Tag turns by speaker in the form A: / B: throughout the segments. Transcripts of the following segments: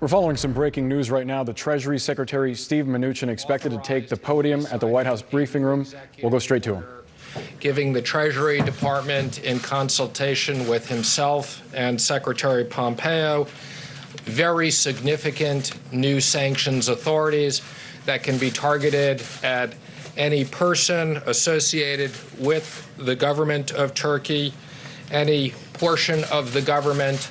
A: We're following some breaking news right now. The Treasury Secretary Steve Mnuchin expected to take the podium at the White House briefing room. We'll go straight to him.
B: Giving the Treasury Department, in consultation with himself and Secretary Pompeo, very significant new sanctions authorities that can be targeted at any person associated with the government of Turkey, any portion of the government.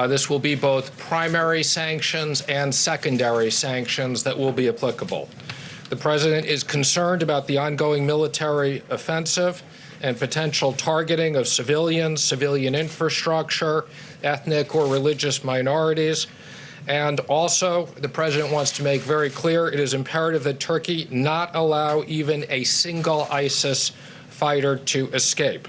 B: This will be both primary sanctions and secondary sanctions that will be applicable. The president is concerned about the ongoing military offensive and potential targeting of civilians, civilian infrastructure, ethnic or religious minorities. And also, the president wants to make very clear it is imperative that Turkey not allow even a single ISIS fighter to escape.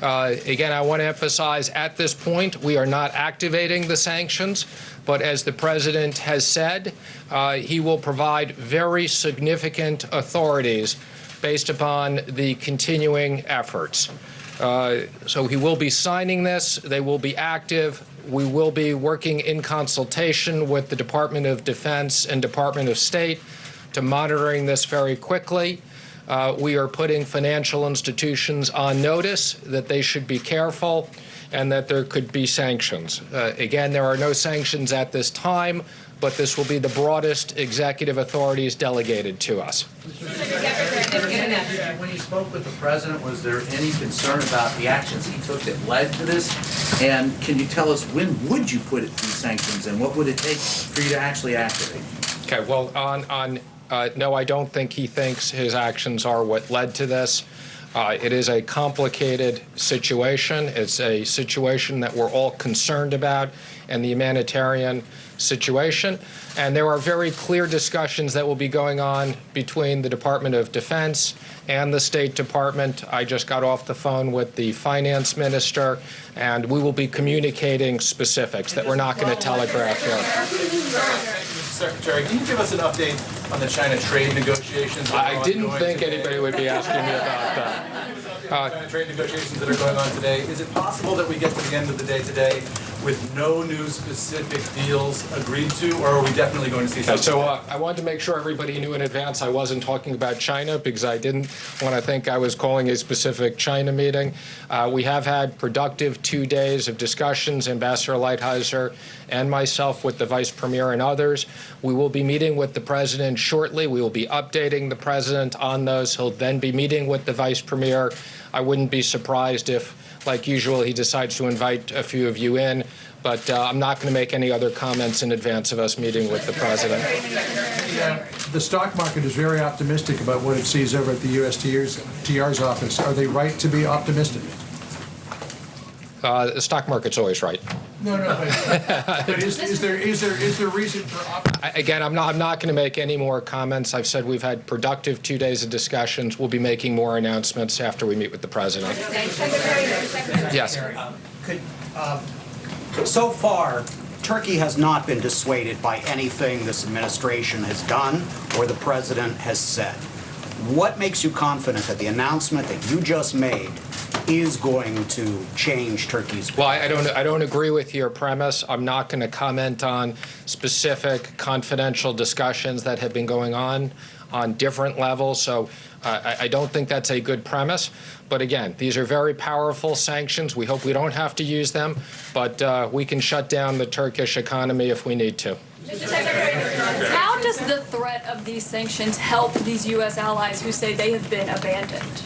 B: Again, I want to emphasize at this point, we are not activating the sanctions, but as the president has said, he will provide very significant authorities based upon the continuing efforts. So he will be signing this. They will be active. We will be working in consultation with the Department of Defense and Department of State to monitoring this very quickly. We are putting financial institutions on notice that they should be careful and that there could be sanctions. Again, there are no sanctions at this time, but this will be the broadest executive authorities delegated to us.
C: When you spoke with the president, was there any concern about the actions he took that led to this? And can you tell us when would you put these sanctions and what would it take for you to actually activate?
B: Okay, well, no, I don't think he thinks his actions are what led to this. It is a complicated situation. It's a situation that we're all concerned about, and the humanitarian situation. And there are very clear discussions that will be going on between the Department of Defense and the State Department. I just got off the phone with the finance minister, and we will be communicating specifics that we're not going to telegraph here.
D: Secretary, can you give us an update on the China trade negotiations?
B: I didn't think anybody would be asking me about that.
D: China trade negotiations that are going on today. Is it possible that we get to the end of the day today with no new specific deals agreed to, or are we definitely going to see something?
B: So I wanted to make sure everybody knew in advance I wasn't talking about China because I didn't want to think I was calling a specific China meeting. We have had productive 2 days of discussions, Ambassador Lighthizer and myself with the Vice Premier and others. We will be meeting with the President shortly. We will be updating the President on those. He'll then be meeting with the Vice Premier. I wouldn't be surprised if, like usual, he decides to invite a few of you in, but I'm not going to make any other comments in advance of us meeting with the President.
E: The stock market is very optimistic about what it sees over at the USTR's office. Are they right to be optimistic?
B: The stock market's always right.
E: No, but is there reason for optimism?
B: Again, I'm not going to make any more comments. I've said we've had productive 2 days of discussions. We'll be making more announcements after we meet with the President. Yes.
F: So far, Turkey has not been dissuaded by anything this administration has done or the president has said. What makes you confident that the announcement that you just made is going to change Turkey's?
B: Well, I don't agree with your premise. I'm not going to comment on specific confidential discussions that have been going on different levels. So I don't think that's a good premise. But again, these are very powerful sanctions. We hope we don't have to use them, but we can shut down the Turkish economy if we need to.
G: Mr. Secretary, how does the threat of these sanctions help these U.S. allies who say they have been abandoned?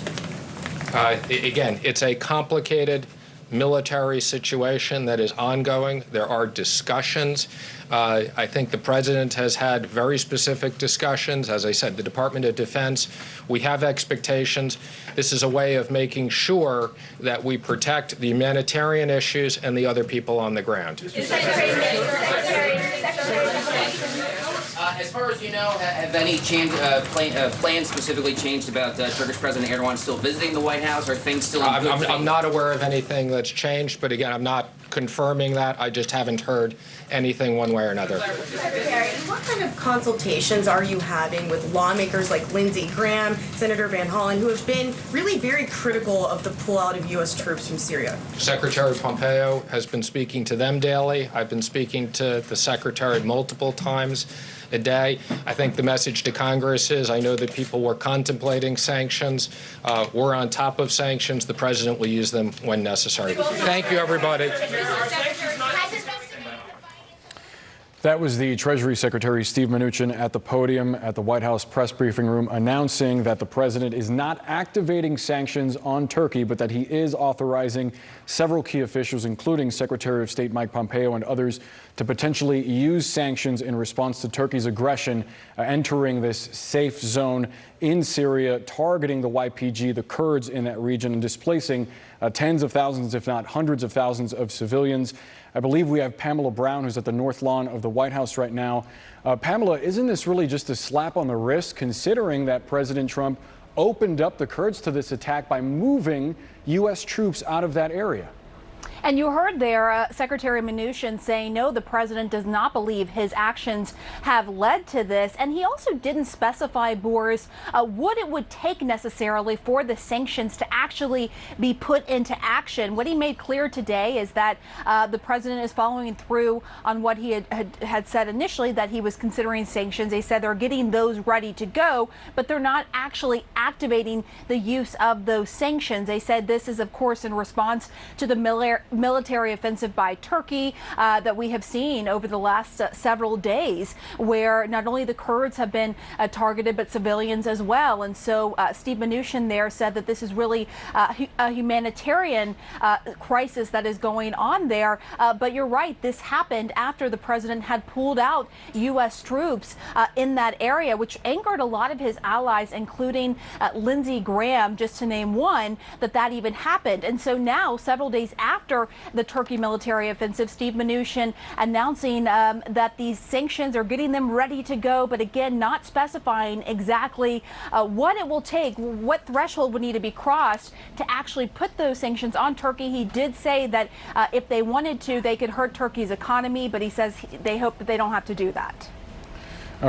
B: Again, it's a complicated military situation that is ongoing. There are discussions. I think the president has had very specific discussions. As I said, the Department of Defense, we have expectations. This is a way of making sure that we protect the humanitarian issues and the other people on the ground.
H: As far as you know, have any plans specifically changed about Turkish President Erdogan still visiting the White House? Are things still in good faith?
B: I'm not aware of anything that's changed, but again, I'm not confirming that. I just haven't heard anything one way or another.
I: Secretary, what kind of consultations are you having with lawmakers like Lindsey Graham, Senator Van Hollen, who have been really very critical of the pullout of U.S. troops from Syria?
B: Secretary Pompeo has been speaking to them daily. I've been speaking to the Secretary multiple times a day. I think the message to Congress is, I know that people were contemplating sanctions. We're on top of sanctions. The president will use them when necessary. Thank you, everybody.
A: That was the Treasury Secretary Steve Mnuchin at the podium at the White House press briefing room announcing that the president is not activating sanctions on Turkey, but that he is authorizing several key officials, including Secretary of State Mike Pompeo and others, to potentially use sanctions in response to Turkey's aggression, entering this safe zone in Syria, targeting the YPG, the Kurds in that region, and displacing tens of thousands, if not hundreds of thousands of civilians. I believe we have Pamela Brown, who's at the North Lawn of the White House right now. Pamela, isn't this really just a slap on the wrist, considering that President Trump opened up the Kurds to this attack by moving U.S. troops out of that area?
J: And you heard there Secretary Mnuchin saying, no, the president does not believe his actions have led to this. And he also didn't specify, Boris, what it would take necessarily for the sanctions to actually be put into action. What he made clear today is that the president is following through on what he had said initially, that he was considering sanctions. They said they're getting those ready to go, but they're not actually activating the use of those sanctions. They said this is, of course, in response to the military offensive by Turkey that we have seen over the last several days, where not only the Kurds have been targeted, but civilians as well. And so Steve Mnuchin there said that this is really a humanitarian crisis that is going on there. But you're right, this happened after the president had pulled out U.S. troops in that area, which angered a lot of his allies, including Lindsey Graham, just to name one, that even happened. And so now, several days after the Turkey military offensive, Steve Mnuchin announcing that these sanctions are getting them ready to go, but again, not specifying exactly what it will take, what threshold would need to be crossed to actually put those sanctions on Turkey. He did say that if they wanted to, they could hurt Turkey's economy, but he says they hope that they don't have to do that.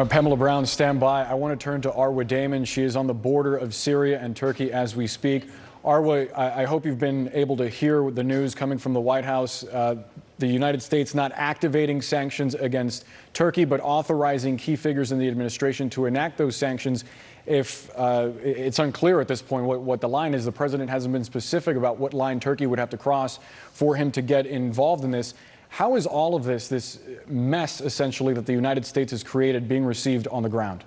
A: Pamela Brown, stand by. I want to turn to Arwa Damon. She is on the border of Syria and Turkey as we speak. Arwa, I hope you've been able to hear the news coming from the White House. The United States not activating sanctions against Turkey, but authorizing key figures in the administration to enact those sanctions. If it's unclear at this point what the line is, the president hasn't been specific about what line Turkey would have to cross for him to get involved in this. How is all of this mess, essentially, that the United States has created being received on the ground?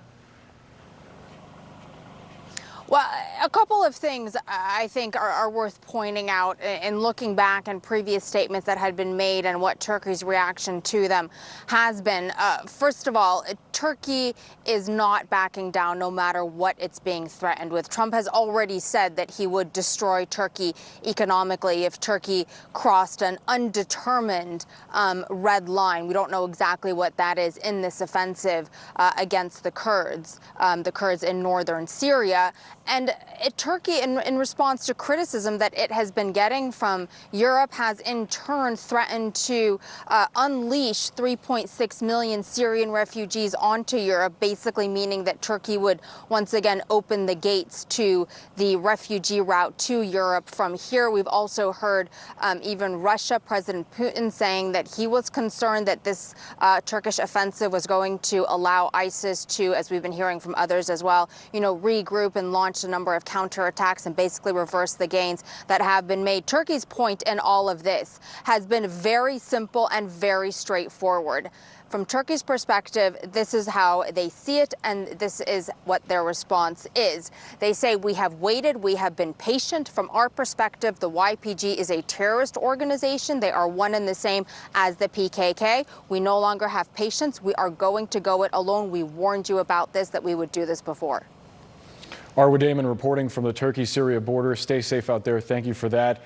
K: Well, a couple of things I think are worth pointing out in looking back on previous statements that had been made and what Turkey's reaction to them has been. First of all, Turkey is not backing down no matter what it's being threatened with. Trump has already said that he would destroy Turkey economically if Turkey crossed an undetermined red line. We don't know exactly what that is in this offensive against the Kurds in northern Syria. And Turkey, in response to criticism that it has been getting from Europe, has in turn threatened to unleash 3.6 million Syrian refugees onto Europe, basically meaning that Turkey would once again open the gates to the refugee route to Europe from here. We've also heard even Russia, President Putin, saying that he was concerned that this Turkish offensive was going to allow ISIS to, as we've been hearing from others as well, regroup and launch a number of counterattacks and basically reverse the gains that have been made. Turkey's point in all of this has been very simple and very straightforward. From Turkey's perspective, this is how they see it, and this is what their response is. They say, we have waited, we have been patient. From our perspective, the YPG is a terrorist organization. They are one and the same as the PKK. We no longer have patience. We are going to go it alone. We warned you about this, that we would do this before.
A: Arwa Damon reporting from the Turkey-Syria border. Stay safe out there. Thank you for that.